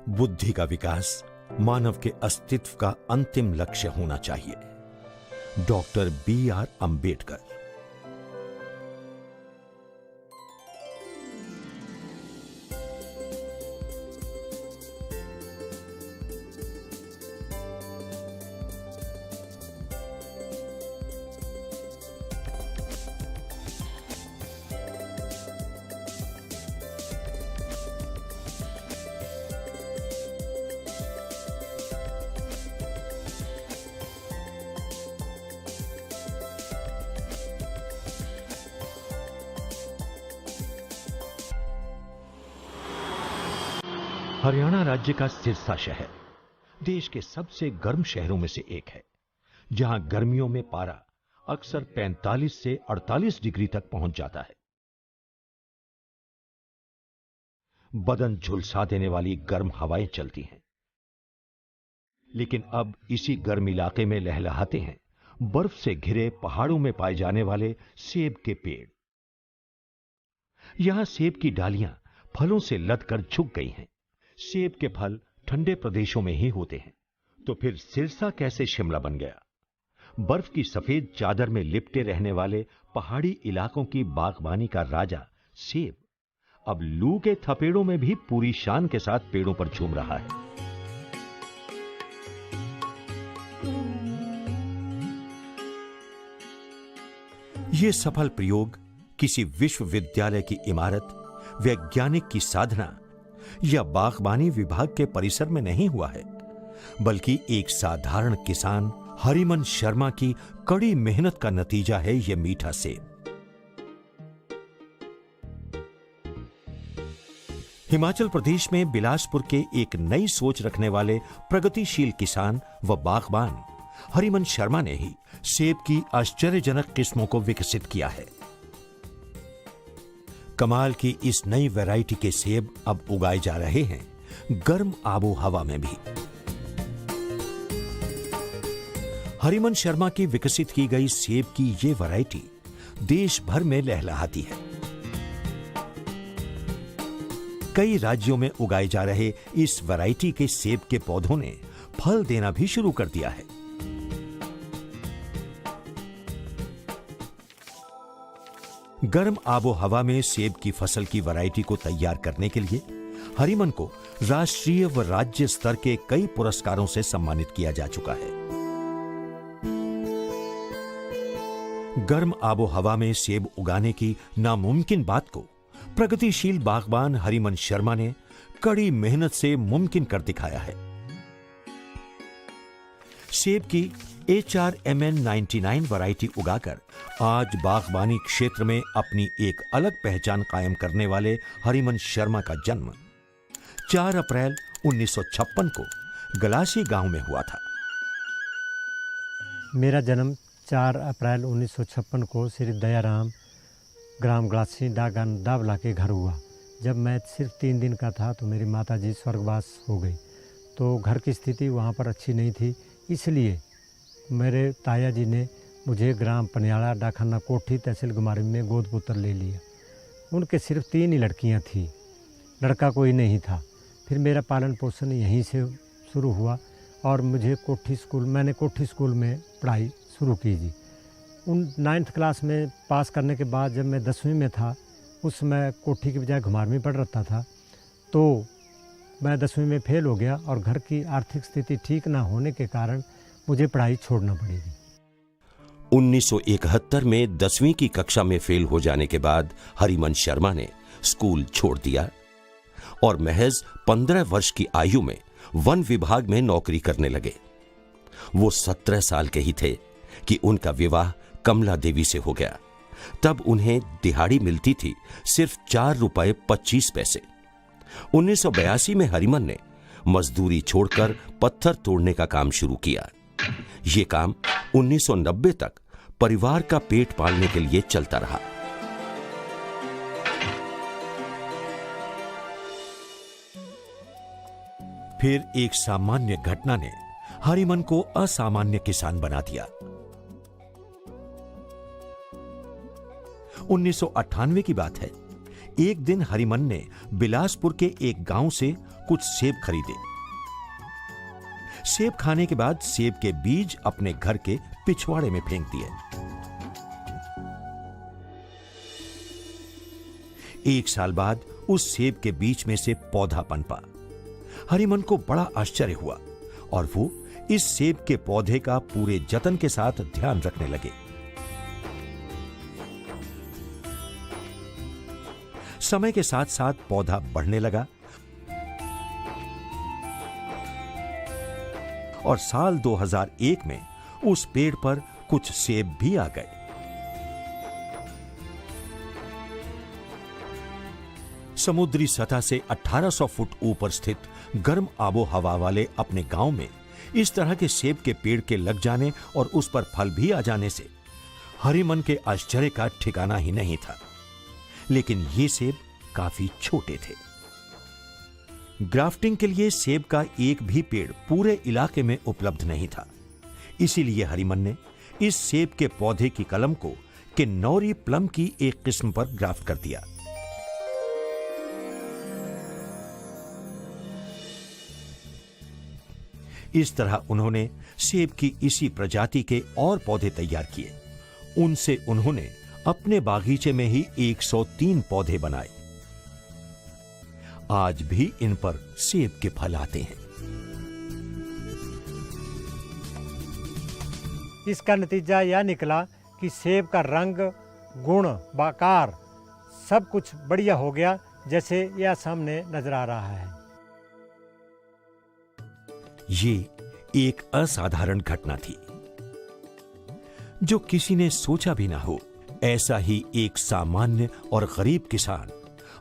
बुद्धि का विकास मानव के अस्तित्व का अंतिम लक्ष्य होना चाहिए। Doctor B.R. अंबेडकर। हरियाणा राज्य का सिरसा शहर देश के सबसे गर्म शहरों में से एक है, जहां गर्मियों में पारा अक्सर 45 से 48 डिग्री तक पहुंच जाता है। बदन झुलसा देने वाली गर्म हवाएं चलती हैं। लेकिन अब इसी गर्म इलाके में लहलहाते हैं बर्फ से घिरे पहाड़ों में पाए जाने वाले सेब के पेड़। यहां सेब की डालियां फलों से लदकर झुक गई हैं। सेब के फल ठंडे प्रदेशों में ही होते हैं, तो फिर सिरसा कैसे शिमला बन गया? बर्फ की सफेद चादर में लिपटे रहने वाले पहाड़ी इलाकों की बागबानी का राजा सेब अब लू के थपेड़ों में भी पूरी शान के साथ पेड़ों पर झूम रहा है। यह सफल प्रयोग किसी विश्वविद्यालय की इमारत, वैज्ञानिक की साधना या बागबानी विभाग के परिसर में नहीं हुआ है, बल्कि एक साधारण किसान हरिमन शर्मा की कड़ी मेहनत का नतीजा है यह मीठा सेब। हिमाचल प्रदेश में बिलासपुर के एक नई सोच रखने वाले प्रगतिशील किसान व बागबान हरिमन शर्मा ने ही सेब की आश्चर्यजनक किस्मों को विकसित किया है। कमाल की इस नई वैरायटी के सेब अब उगाए जा रहे हैं गर्म आबो हवा में भी। हरिमन शर्मा की विकसित की गई सेब की यह वैरायटी देश भर में लहलहाती है। कई राज्यों में उगाए जा रहे इस वैरायटी के सेब के पौधों ने फल देना भी शुरू कर दिया है। गर्म आबो हवा में सेब की फसल की वैरायटी को तैयार करने के लिए हरिमन को राष्ट्रीय व राज्य स्तर के कई पुरस्कारों से सम्मानित किया जा चुका है। गर्म आबो हवा में सेब उगाने की नामुमकिन बात को प्रगतिशील बागबान हरिमन शर्मा ने कड़ी मेहनत से मुमकिन कर दिखाया है। सेब की HRMN 99 वैरायटी उगाकर आज बागबानी क्षेत्र में अपनी एक अलग पहचान कायम करने वाले हरिमन शर्मा का जन्म 4 अप्रैल 1956 को गलासी गांव में हुआ था। मेरा जन्म 4 अप्रैल 1956 को श्री दयाराम ग्राम गलासी डागान दाबला के घर हुआ। जब मैं सिर्फ 3 दिन का था तो मेरी माताजी स्वर्गवास हो गई, तो घर की स्थिति वहाँ पर अच्छी नहीं थी। इसलिए मेरे ताया जी ने मुझे ग्राम पनियाड़ा डाखाना कोठी तहसील गुमारी में गोद पुत्र ले लिया। उनके सिर्फ 3 ही लड़कियां थीं, लड़का कोई नहीं था। फिर मेरा पालन पोषण यहीं से शुरू हुआ और मैंने कोठी स्कूल में पढ़ाई शुरू की जी। 9th क्लास में पास करने के बाद जब मैं 10वीं में था, उस समय कोठी की बजाय घुमार में पढ़ रहा था, तो मैं 10वीं में फेल हो गया और घर की आर्थिक स्थिति ठीक ना होने के कारण मुझे पढ़ाई छोड़ना पड़ेगी। 1971 में 10वीं की कक्षा में फेल हो जाने के बाद हरिमन शर्मा ने स्कूल छोड़ दिया और महज 15 वर्ष की आयु में वन विभाग में नौकरी करने लगे। वो 17 साल के ही थे कि उनका विवाह कमला देवी से हो गया। तब उन्हें दिहाड़ी मिलती थी सिर्फ 4 रुपए 25 पैसे। 1982 में हरिमन ने मजदूरी छोड़कर पत्थर तोड़ने का काम शुरू किया। यह काम 1990 तक परिवार का पेट पालने के लिए चलता रहा। फिर एक सामान्य घटना ने हरिमन को असामान्य किसान बना दिया। 1998 की बात है। एक दिन हरिमन ने बिलासपुर के एक गांव से कुछ सेब खरीदे। सेब खाने के बाद सेब के बीज अपने घर के पिछवाड़े में फेंक दिए। एक साल बाद उस सेब के बीच में से पौधा पनपा। हरिमन को बड़ा आश्चर्य हुआ और वो इस सेब के पौधे का पूरे जतन के साथ ध्यान रखने लगे। समय के साथ साथ पौधा बढ़ने लगा और साल 2001 में उस पेड़ पर कुछ सेब भी आ गए। समुद्री सतह से 1800 फुट ऊपर स्थित गर्म आबो हवा वाले अपने गांव में इस तरह के सेब के पेड़ के लग जाने और उस पर फल भी आ जाने से हरिमन के आश्चर्य का ठिकाना ही नहीं था। लेकिन ये सेब काफी छोटे थे। ग्राफ्टिंग के लिए सेब का एक भी पेड़ पूरे इलाके में उपलब्ध नहीं था। इसीलिए हरिमन ने इस सेब के पौधे की कलम को किन्नौरी प्लम की एक किस्म पर ग्राफ्ट कर दिया। इस तरह उन्होंने सेब की इसी प्रजाति के और पौधे तैयार किए। उनसे उन्होंने अपने बागीचे में ही 103 पौधे बनाए। आज भी इन पर सेब के फल आते हैं। इसका नतीजा यह निकला कि सेब का रंग, गुण, आकार सब कुछ बढ़िया हो गया, जैसे यह सामने नजर आ रहा है। ये एक असाधारण घटना थी जो किसी ने सोचा भी ना हो। ऐसा ही एक सामान्य और गरीब किसान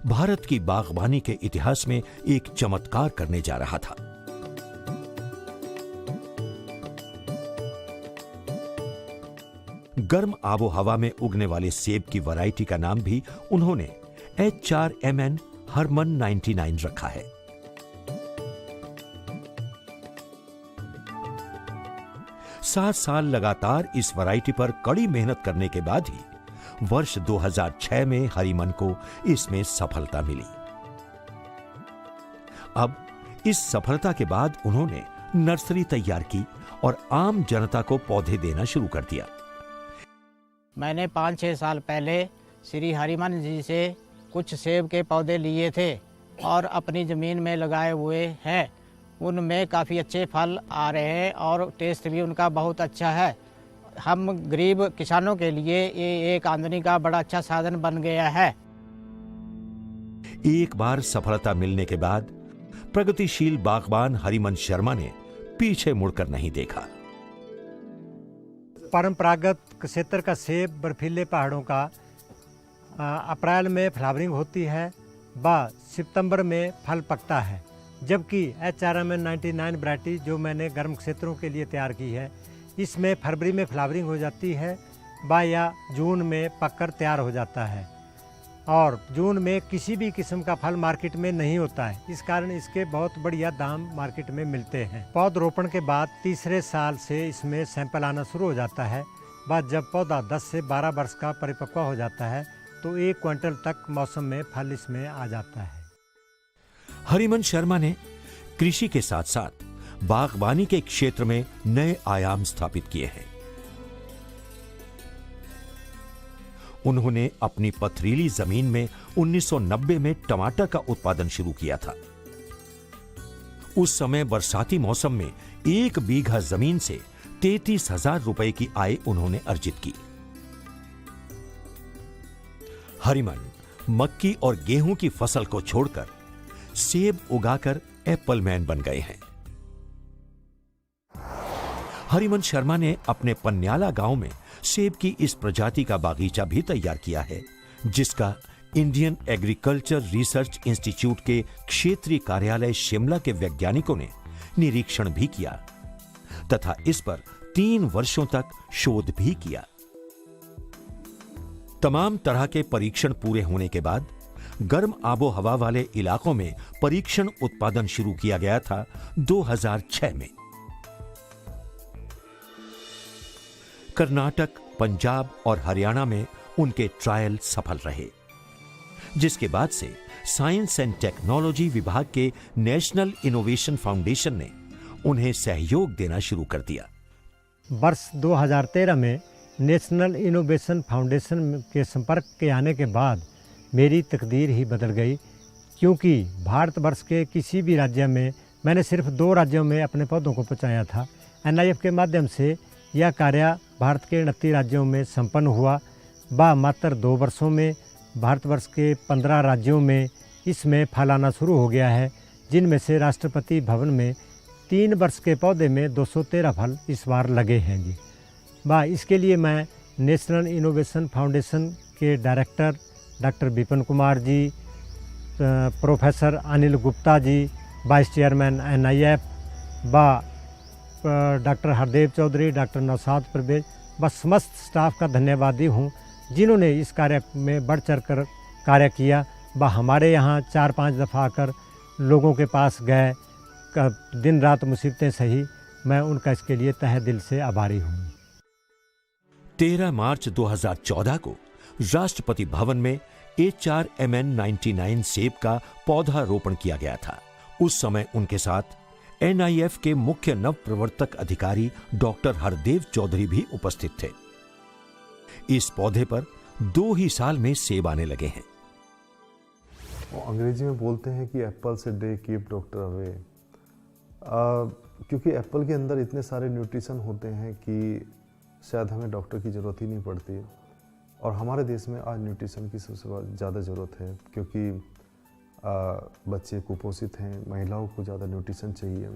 भारत की बागवानी के इतिहास में एक चमत्कार करने जा रहा था। गर्म आबो हवा में उगने वाले सेब की वैरायटी का नाम भी उन्होंने HRMN हरमन 99 रखा है। सात साल लगातार इस वैरायटी पर कड़ी मेहनत करने के बाद ही वर्ष 2006 में हरिमन को इसमें सफलता मिली। अब इस सफलता के बाद उन्होंने नर्सरी तैयार की और आम जनता को पौधे देना शुरू कर दिया। मैंने 5-6 साल पहले श्री हरिमन जी से कुछ सेब के पौधे लिए थे और अपनी ज़मीन में लगाए हुए हैं। उनमें काफ़ी अच्छे फल आ रहे हैं और टेस्ट भी उनका बहुत अच्छा है। हम गरीब किसानों के लिए ये एक आमदनी का बड़ा अच्छा साधन बन गया है। एक बार सफलता मिलने के बाद प्रगतिशील बागबान हरिमन शर्मा ने पीछे मुड़कर नहीं देखा। परंपरागत क्षेत्र का सेब बर्फीले पहाड़ों का अप्रैल में फ्लावरिंग होती है, सितंबर में फल पकता है। जबकि HRMN 99 वैरायटी जो मैंने गर्म क्षेत्रों के लिए तैयार की है, इसमें फरवरी में फ्लावरिंग हो जाती है, या जून में पककर तैयार हो जाता है। और जून में किसी भी किस्म का फल मार्केट में नहीं होता है। इस कारण इसके बहुत बढ़िया दाम मार्केट में मिलते हैं। पौधरोपण के बाद तीसरे साल से इसमें सैंपल आना शुरू हो जाता है। जब पौधा 10 से 12 वर्ष का परिपक्व हो जाता है तो 1 क्विंटल तक मौसम में फल इसमें आ जाता है। हरिमन शर्मा ने कृषि के साथ साथ बागवानी के क्षेत्र में नए आयाम स्थापित किए हैं। उन्होंने अपनी पथरीली जमीन में 1990 में टमाटर का उत्पादन शुरू किया था। उस समय बरसाती मौसम में 1 बीघा जमीन से 33,000 रुपए की आय उन्होंने अर्जित की। हरिमन मक्की और गेहूं की फसल को छोड़कर सेब उगाकर एप्पल मैन बन गए हैं। हरिमन शर्मा ने अपने पन्याला गांव में सेब की इस प्रजाति का बागीचा भी तैयार किया है, जिसका इंडियन एग्रीकल्चर रिसर्च इंस्टीट्यूट के क्षेत्रीय कार्यालय शिमला के वैज्ञानिकों ने निरीक्षण भी किया तथा इस पर 3 वर्षों तक शोध भी किया। तमाम तरह के परीक्षण पूरे होने के बाद गर्म आबो हवा वाले इलाकों में परीक्षण उत्पादन शुरू किया गया था 2006 में। कर्नाटक, पंजाब और हरियाणा में उनके ट्रायल सफल रहे। जिसके बाद से साइंस एंड टेक्नोलॉजी विभाग के नेशनल इनोवेशन फाउंडेशन ने उन्हें सहयोग देना शुरू कर दिया। वर्ष 2013 में नेशनल इनोवेशन फाउंडेशन के संपर्क के आने के बाद मेरी तकदीर ही बदल गई, क्योंकि भारतवर्ष के किसी भी राज्य में मैंने सिर्फ 2 राज्यों में अपने पौधों को पहुँचाया था। NIF के माध्यम से यह कार्य भारत के 29 राज्यों में संपन्न हुआ। मात्र 2 वर्षों में भारतवर्ष के 15 राज्यों में इसमें फल आना शुरू हो गया है, जिनमें से राष्ट्रपति भवन में 3 वर्ष के पौधे में 213 फल इस बार लगे हैं जी। इसके लिए मैं नेशनल इनोवेशन फाउंडेशन के director doctor Vipin Kumar ji, professor Anil Gupta ji, vice chairman NIF, doctor Hardev Chaudhary, doctor Naushad Parvez, समस्त स्टाफ का धन्यवादी हूँ जिन्होंने इस कार्य में बढ़ चढ़ कर कार्य किया। हमारे यहाँ 4-5 दफ़ा आकर लोगों के पास गए, दिन रात मुसीबतें सही। मैं उनका इसके लिए तहे दिल से आभारी हूँ। 13 मार्च 2014 को राष्ट्रपति भवन में HRMN 99 सेब का पौधारोपण किया गया था। उस समय उनके साथ NIF के मुख्य नव प्रवर्तक अधिकारी डॉक्टर हरदेव चौधरी भी उपस्थित थे। इस पौधे पर 2 ही साल में सेब आने लगे हैं। अंग्रेजी में बोलते हैं कि एप्पल से डे कीप डॉक्टर अवे, क्योंकि एप्पल के अंदर इतने सारे न्यूट्रिशन होते हैं कि शायद हमें डॉक्टर की ज़रूरत ही नहीं पड़ती। और हमारे देश में आज न्यूट्रिशन की सबसे ज़्यादा ज़रूरत है, क्योंकि बच्चे कुपोषित हैं, महिलाओं को ज़्यादा न्यूट्रिशन चाहिए।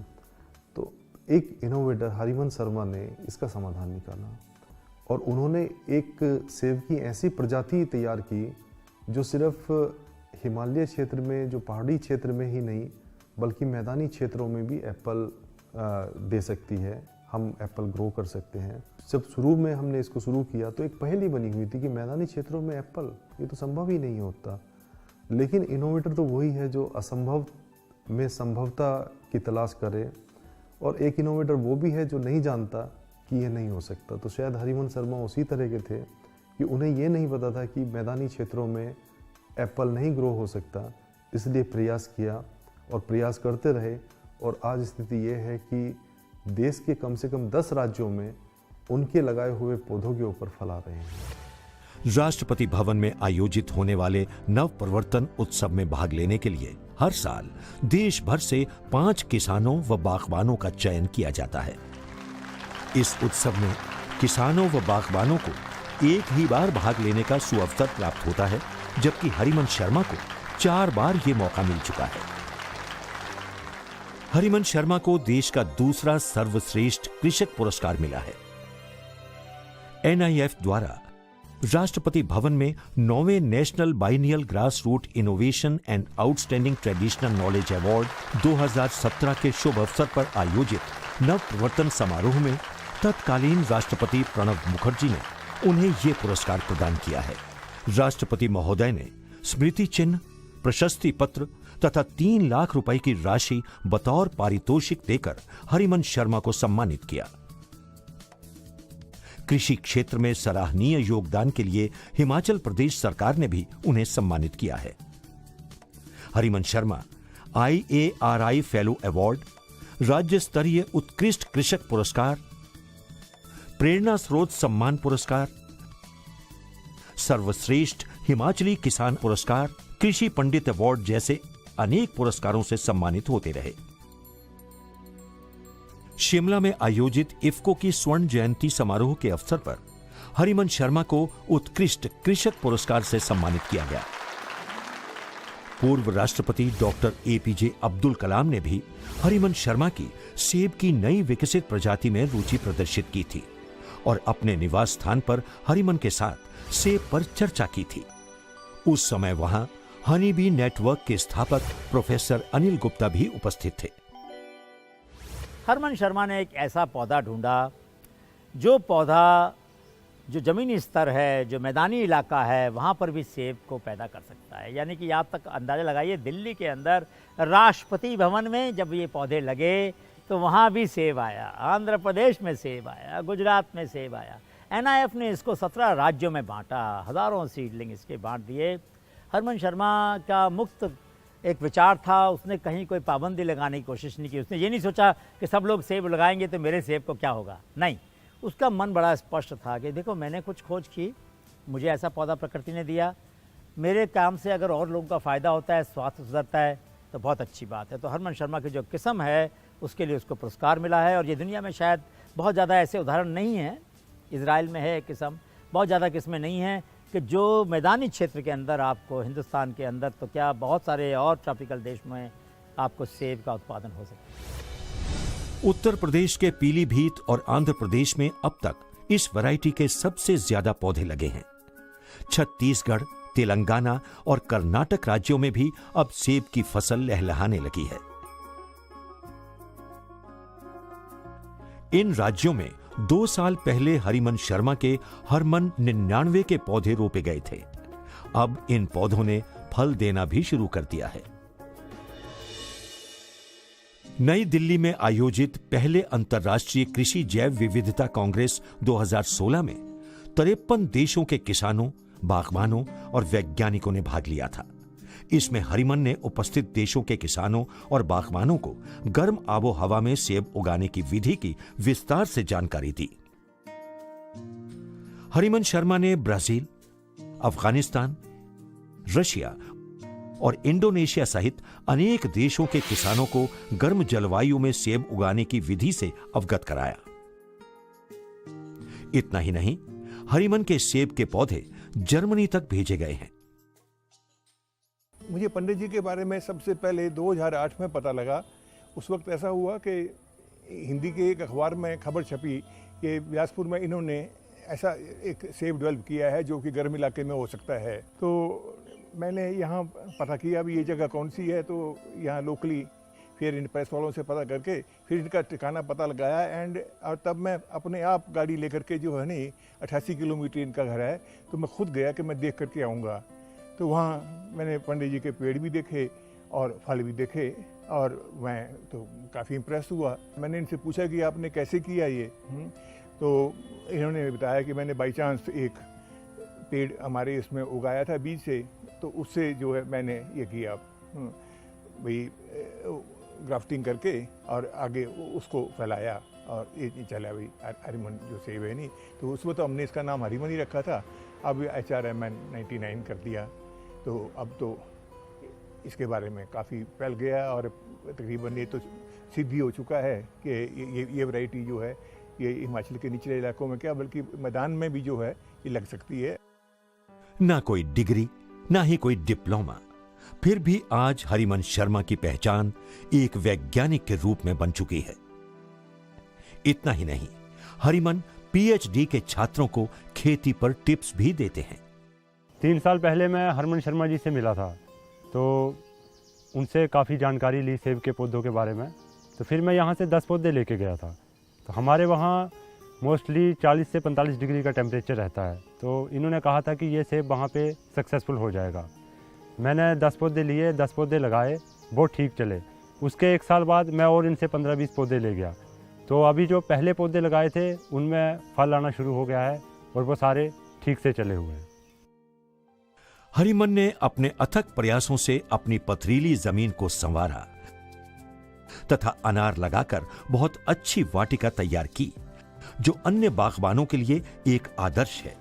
तो एक इनोवेटर हरिमन शर्मा ने इसका समाधान निकाला और उन्होंने एक सेब की ऐसी प्रजाति तैयार की जो सिर्फ हिमालय क्षेत्र में, जो पहाड़ी क्षेत्र में ही नहीं बल्कि मैदानी क्षेत्रों में भी एप्पल दे सकती है। हम एप्पल ग्रो कर सकते हैं। जब शुरू में हमने इसको शुरू किया तो एक पहेली बनी हुई थी कि मैदानी क्षेत्रों में एप्पल, ये तो संभव ही नहीं होता। लेकिन इनोवेटर तो वही है जो असंभव में संभवता की तलाश करे, और एक इनोवेटर वो भी है जो नहीं जानता कि ये नहीं हो सकता। तो शायद हरिमन शर्मा उसी तरह के थे कि उन्हें ये नहीं पता था कि मैदानी क्षेत्रों में एप्पल नहीं ग्रो हो सकता, इसलिए प्रयास किया और प्रयास करते रहे। और आज स्थिति ये है कि देश के कम से कम 10 राज्यों में उनके लगाए हुए पौधों के ऊपर फल आ रहे हैं। राष्ट्रपति भवन में आयोजित होने वाले नव प्रवर्तन उत्सव में भाग लेने के लिए हर साल देश भर से 5 किसानों व बागवानों का चयन किया जाता है। इस उत्सव में किसानों व बागवानों को एक ही बार भाग लेने का सुअवसर प्राप्त होता है, जबकि हरिमन शर्मा को 4 बार ये मौका मिल चुका है। हरिमन शर्मा को देश का दूसरा सर्वश्रेष्ठ कृषक पुरस्कार मिला है। NIF द्वारा राष्ट्रपति भवन में 9वें national biennial grass root innovation and outstanding traditional knowledge award 2017 के शुभ अवसर पर आयोजित नव प्रवर्तन समारोह में तत्कालीन राष्ट्रपति प्रणब मुखर्जी ने उन्हें यह पुरस्कार प्रदान किया है। राष्ट्रपति महोदय ने स्मृति चिन्ह, प्रशस्ति पत्र तथा 3 लाख रुपए की राशि बतौर पारितोषिक देकर हरिमन शर्मा को सम्मानित किया। कृषि क्षेत्र में सराहनीय योगदान के लिए हिमाचल प्रदेश सरकार ने भी उन्हें सम्मानित किया है। हरिमन शर्मा IARI फेलो अवार्ड, राज्य स्तरीय उत्कृष्ट कृषक पुरस्कार, प्रेरणा स्रोत सम्मान पुरस्कार, सर्वश्रेष्ठ हिमाचली किसान पुरस्कार, कृषि पंडित अवार्ड जैसे अनेक पुरस्कारों से सम्मानित होते रहे। शिमला में आयोजित इफ्को की स्वर्ण जयंती समारोह के अवसर पर हरिमन शर्मा को उत्कृष्ट कृषक पुरस्कार से सम्मानित किया गया। पूर्व राष्ट्रपति डॉक्टर APJ अब्दुल कलाम ने भी हरिमन शर्मा की सेब की नई विकसित प्रजाति में रुचि प्रदर्शित की थी और अपने निवास स्थान पर हरिमन के साथ सेब पर चर्चा की थी। उस समय वहां हनी बी नेटवर्क के स्थापक प्रोफेसर अनिल गुप्ता भी उपस्थित थे। हरिमन शर्मा ने एक ऐसा पौधा ढूंढा जो पौधा जो ज़मीनी स्तर है, जो मैदानी इलाका है, वहाँ पर भी सेब को पैदा कर सकता है। यानी कि आप तक अंदाज़ा लगाइए, दिल्ली के अंदर राष्ट्रपति भवन में जब ये पौधे लगे तो वहाँ भी सेब आया, आंध्र प्रदेश में सेब आया, गुजरात में सेब आया। NIF ने इसको 17 राज्यों में बांटा, हज़ारों सीडलिंग इसके बांट दिए हरमन शर्मा का मुक्त एक विचार था, उसने कहीं कोई पाबंदी लगाने की कोशिश नहीं की। उसने ये नहीं सोचा कि सब लोग सेब लगाएंगे तो मेरे सेब को क्या होगा, नहीं। उसका मन बड़ा स्पष्ट था कि देखो मैंने कुछ खोज की, मुझे ऐसा पौधा प्रकृति ने दिया, मेरे काम से अगर और लोगों का फ़ायदा होता है, स्वास्थ्य सुधरता है तो बहुत अच्छी बात है। तो हरमन शर्मा की जो किस्म है उसके लिए उसको पुरस्कार मिला है। और ये दुनिया में शायद बहुत ज़्यादा ऐसे उदाहरण नहीं हैं, इजराइल में है एक किस्म, बहुत ज़्यादा किस्में नहीं हैं कि जो मैदानी क्षेत्र के अंदर आपको, हिंदुस्तान के अंदर तो क्या बहुत सारे और ट्रॉपिकल देश में आपको सेब का उत्पादन हो सकता है। उत्तर प्रदेश के पीलीभीत और आंध्र प्रदेश में अब तक इस वैरायटी के सबसे ज्यादा पौधे लगे हैं। छत्तीसगढ़, तेलंगाना और कर्नाटक राज्यों में भी अब सेब की फसल लहलहाने लगी है। इन राज्यों में 2 साल पहले हरिमन शर्मा के हरमन 99 के पौधे रोपे गए थे। अब इन पौधों ने फल देना भी शुरू कर दिया है। नई दिल्ली में आयोजित पहले अंतर्राष्ट्रीय कृषि जैव विविधता कांग्रेस 2016 में 53 देशों के किसानों, बागवानों और वैज्ञानिकों ने भाग लिया था। इसमें हरिमन ने उपस्थित देशों के किसानों और बागवानों को गर्म आबो हवा में सेब उगाने की विधि की विस्तार से जानकारी दी। हरिमन शर्मा ने ब्राजील, अफगानिस्तान, रशिया और इंडोनेशिया सहित अनेक देशों के किसानों को गर्म जलवायु में सेब उगाने की विधि से अवगत कराया। इतना ही नहीं, हरिमन के सेब के पौधे जर्मनी तक भेजे गए हैं। मुझे पंडित जी के बारे में सबसे पहले 2008 में पता लगा। उस वक्त ऐसा हुआ कि हिंदी के एक अखबार में खबर छपी कि बिलासपुर में इन्होंने ऐसा एक सेब डेवलप किया है जो कि गर्म इलाके में हो सकता है। तो मैंने यहाँ पता किया अभी ये जगह कौन सी है, तो यहाँ लोकली फिर इन प्रेस वालों से पता करके फिर इनका ठिकाना पता लगाया एंड और तब मैं अपने आप गाड़ी लेकर के जो है नहीं 88 किलोमीटर इनका घर है, तो मैं खुद गया कि मैं देख करके आऊँगा। तो वहाँ मैंने पंडित जी के पेड़ भी देखे और फल भी देखे और मैं तो काफ़ी इम्प्रेस हुआ। मैंने इनसे पूछा कि आपने कैसे किया ये, तो इन्होंने बताया कि मैंने बाई चांस एक पेड़ हमारे इसमें उगाया था बीज से, तो उससे जो है मैंने ये किया भाई ग्राफ्टिंग करके और आगे उसको फैलाया और ये चला भाई हरिमन जो सेब है नहीं। तो उसमें तो हमने इसका नाम हरिमन ही रखा था, अब HRMN 99 कर दिया। तो अब तो इसके बारे में काफ़ी फैल गया और तकरीबन ये तो सिद्ध भी हो चुका है कि ये वैरायटी जो है ये हिमाचल के निचले इलाकों में क्या बल्कि मैदान में भी जो है ये लग सकती है। ना कोई डिग्री, ना ही कोई डिप्लोमा, फिर भी आज हरिमन शर्मा की पहचान एक वैज्ञानिक के रूप में बन चुकी है। इतना ही नहीं, हरिमन PhD के छात्रों को खेती पर टिप्स भी देते हैं। 3 साल पहले मैं हरमन शर्मा जी से मिला था, तो उनसे काफ़ी जानकारी ली सेब के पौधों के बारे में। तो फिर मैं यहाँ से 10 पौधे लेके गया था। तो हमारे वहाँ मोस्टली 40 से 45 डिग्री का टेम्परेचर रहता है, तो इन्होंने कहा था कि ये सेब वहाँ पे सक्सेसफुल हो जाएगा। मैंने 10 पौधे लिए, 10 पौधे लगाए, बहुत ठीक चले। उसके 1 साल बाद मैं और इनसे 15-20 पौधे ले गया। तो अभी जो पहले पौधे लगाए थे उनमें फल आना शुरू हो गया है और वो सारे ठीक से चले हुए हैं। हरिमन ने अपने अथक प्रयासों से अपनी पथरीली जमीन को संवारा तथा अनार लगाकर बहुत अच्छी वाटिका तैयार की, जो अन्य बागबानों के लिए एक आदर्श है।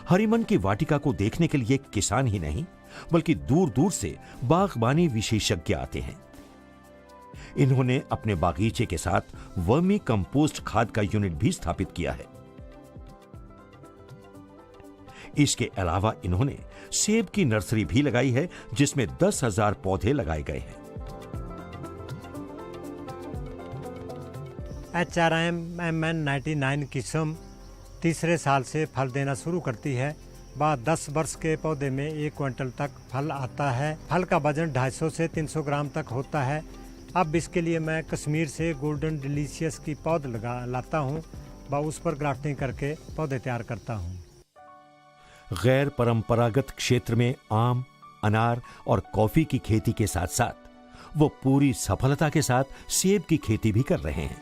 हरिमन की वाटिका को देखने के लिए किसान ही नहीं बल्कि दूर दूर से बागबानी विशेषज्ञ आते हैं। इन्होंने अपने बागीचे के साथ वर्मी कंपोस्ट खाद का यूनिट भी स्थापित किया है। इसके अलावा इन्होंने सेब की नर्सरी भी लगाई है, जिसमें 10,000 पौधे लगाए गए हैं। HRMN 99 किस्म तीसरे साल से फल देना शुरू करती है। बाद 10 वर्ष के पौधे में 1 क्विंटल तक फल आता है। फल का वजन 250 से 300 ग्राम तक होता है। अब इसके लिए मैं कश्मीर से गोल्डन डिलीशियस की पौध लाता हूँ व उस पर ग्राफ्टिंग करके पौधे तैयार करता हूँ। गैर परंपरागत क्षेत्र में आम, अनार और कॉफी की खेती के साथ साथ वो पूरी सफलता के साथ सेब की खेती भी कर रहे हैं।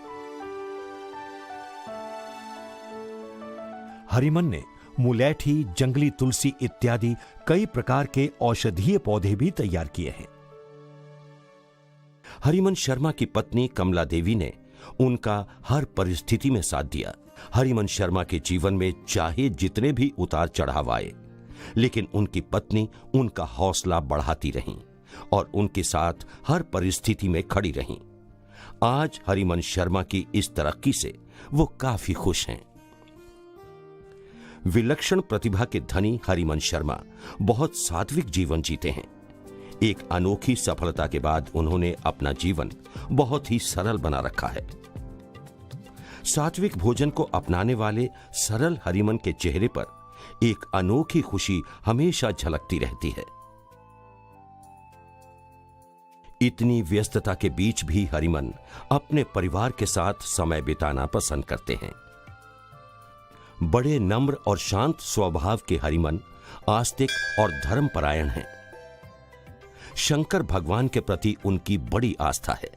हरिमन ने मुलैठी, जंगली तुलसी इत्यादि कई प्रकार के औषधीय पौधे भी तैयार किए हैं। हरिमन शर्मा की पत्नी कमला देवी ने उनका हर परिस्थिति में साथ दिया। हरिमन शर्मा के जीवन में चाहे जितने भी उतार चढ़ाव आए, लेकिन उनकी पत्नी उनका हौसला बढ़ाती रहीं और उनके साथ हर परिस्थिति में खड़ी रहीं। आज हरिमन शर्मा की इस तरक्की से वो काफी खुश हैं। विलक्षण प्रतिभा के धनी हरिमन शर्मा बहुत सात्विक जीवन जीते हैं। एक अनोखी सफलता के बाद उन्होंने अपना जीवन बहुत ही सरल बना रखा है। सात्विक भोजन को अपनाने वाले सरल हरिमन के चेहरे पर एक अनोखी खुशी हमेशा झलकती रहती है। इतनी व्यस्तता के बीच भी हरिमन अपने परिवार के साथ समय बिताना पसंद करते हैं। बड़े नम्र और शांत स्वभाव के हरिमन आस्तिक और धर्मपरायण हैं। शंकर भगवान के प्रति उनकी बड़ी आस्था है।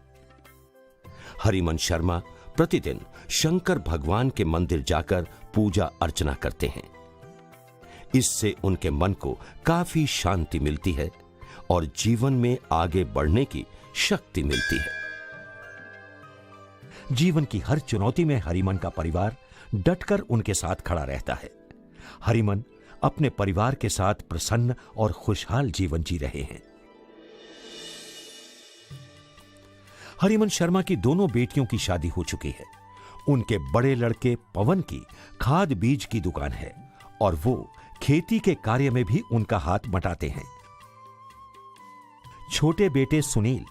हरिमन शर्मा प्रतिदिन शंकर भगवान के मंदिर जाकर पूजा अर्चना करते हैं। इससे उनके मन को काफी शांति मिलती है और जीवन में आगे बढ़ने की शक्ति मिलती है। जीवन की हर चुनौती में हरिमन का परिवार डटकर उनके साथ खड़ा रहता है। हरिमन अपने परिवार के साथ प्रसन्न और खुशहाल जीवन जी रहे हैं। हरिमन शर्मा की दोनों बेटियों की शादी हो चुकी है। उनके बड़े लड़के पवन की खाद बीज की दुकान है और वो खेती के कार्य में भी उनका हाथ बटाते हैं। छोटे बेटे सुनील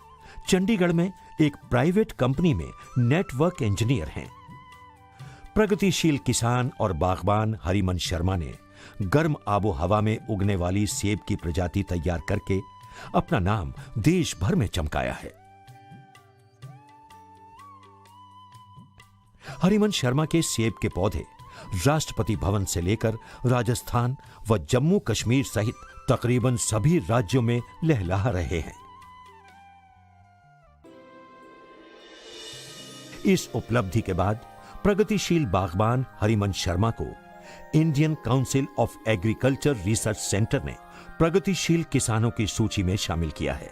चंडीगढ़ में एक प्राइवेट कंपनी में नेटवर्क इंजीनियर हैं। प्रगतिशील किसान और बागबान हरिमन शर्मा ने गर्म आबो हवा में उगने वाली सेब की प्रजाति तैयार करके अपना नाम देश भर में चमकाया है। हरिमन शर्मा के सेब के पौधे राष्ट्रपति भवन से लेकर राजस्थान व जम्मू कश्मीर सहित तकरीबन सभी राज्यों में लहला रहे हैं। इस उपलब्धि के बाद प्रगतिशील बागबान हरिमन शर्मा को Indian council of agriculture research centre ने प्रगतिशील किसानों की सूची में शामिल किया है।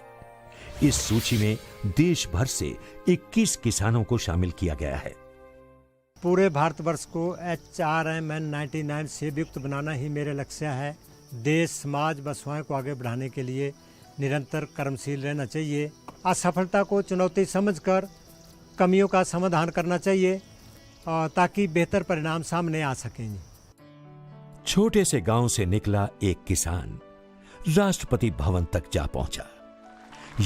इस सूची में देश भर से 21 किसानों को शामिल किया गया है। पूरे भारतवर्ष को HRMN 99 सेब युक्त बनाना ही मेरे लक्ष्य है। देश, समाज व स्वयं को आगे बढ़ाने के लिए निरंतर कर्मशील रहना चाहिए। असफलता को चुनौती समझकर कमियों का समाधान करना चाहिए ताकि बेहतर परिणाम सामने आ सकें। छोटे से गांव से निकला एक किसान राष्ट्रपति भवन तक जा पहुंचा।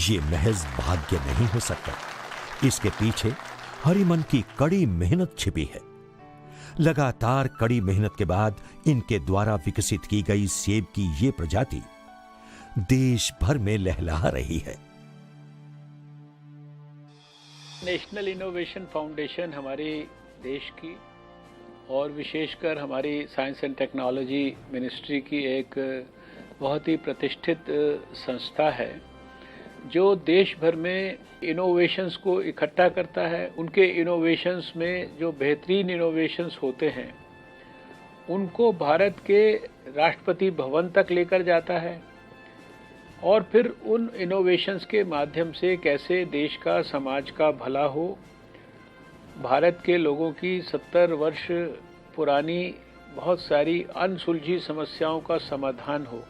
ये महज भाग्य नहीं हो सकता, इसके पीछे हरिमन की कड़ी मेहनत छिपी है। लगातार कड़ी मेहनत के बाद इनके द्वारा विकसित की गई सेब की ये प्रजाति देश भर में लहला रही है। नेशनल इनोवेशन फाउंडेशन हमारे देश की और विशेषकर हमारी साइंस एंड टेक्नोलॉजी मिनिस्ट्री की एक बहुत ही प्रतिष्ठित संस्था है जो देश भर में इनोवेशंस को इकट्ठा करता है। उनके इनोवेशंस में जो बेहतरीन इनोवेशंस होते हैं उनको भारत के राष्ट्रपति भवन तक लेकर जाता है और फिर उन इनोवेशंस के माध्यम से कैसे देश का, समाज का भला हो, भारत के लोगों की 70 वर्ष पुरानी बहुत सारी अनसुलझी समस्याओं का समाधान हो,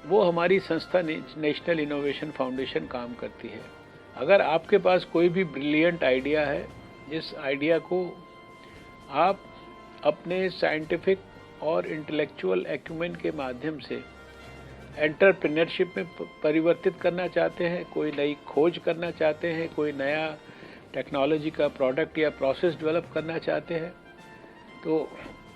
वो हमारी संस्था नेशनल इनोवेशन फाउंडेशन काम करती है। अगर आपके पास कोई भी ब्रिलियंट आइडिया है, जिस आइडिया को आप अपने साइंटिफिक और इंटेलेक्चुअल एक्यूमेन के माध्यम से एंटरप्रेन्योरशिप में परिवर्तित करना चाहते हैं, कोई नई खोज करना चाहते हैं, कोई नया टेक्नोलॉजी का प्रोडक्ट या प्रोसेस डेवलप करना चाहते हैं, तो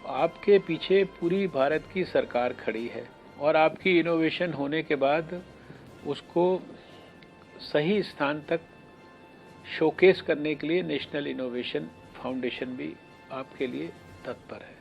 आपके पीछे पूरी भारत की सरकार खड़ी है और आपकी इनोवेशन होने के बाद उसको सही स्थान तक शोकेस करने के लिए नेशनल इनोवेशन फाउंडेशन भी आपके लिए तत्पर है।